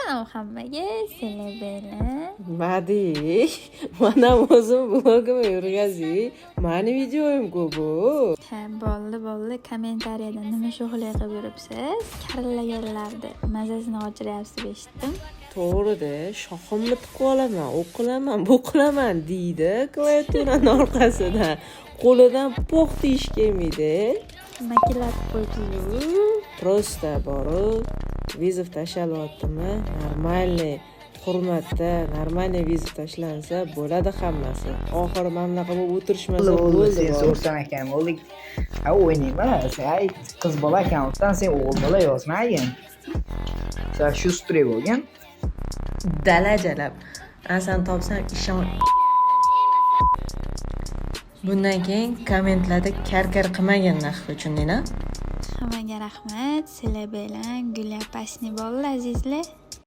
Salom hammaga, sizlar bilan. Madi, mana o'zim blogimga yurg'azi, mani videoyim-ku bu. Ha, bo'ldi. Kommentariyada nima sho'xlik qilib yuribsiz? Karillaganlarni mazasini ochiryapsiz deb eshitdim. To'g'ri-da, shoximni tiqib olaman, o'qilaman, bu qilaman deydi klaviaturaning orqasida. Qo'lidan po'q tiyish kelmaydi. Makilatib qo'yibsiz. Prosta borib, vizov tashalyaptimi? Normalniy hurmatda, normalniy vizov tashlansa bo'ladi hammasi. Oxiri mana bunaqa bo'lib o'tirishmasa bo'ldi. Sen so'rsan ekan, o'lik. Ha, o'ynayman. Sen qiz bola akkauntdan sen o'g'il bola yozmagin. Sen shu stri bo'lgan. Dalajalab. San topsam ishon. Bundan keyin kommentlarda kar-kar qilmagan nahv uchun, nina. Hammaga rahmat. Sizlar bilan Gulapasni bo'ldi azizlar.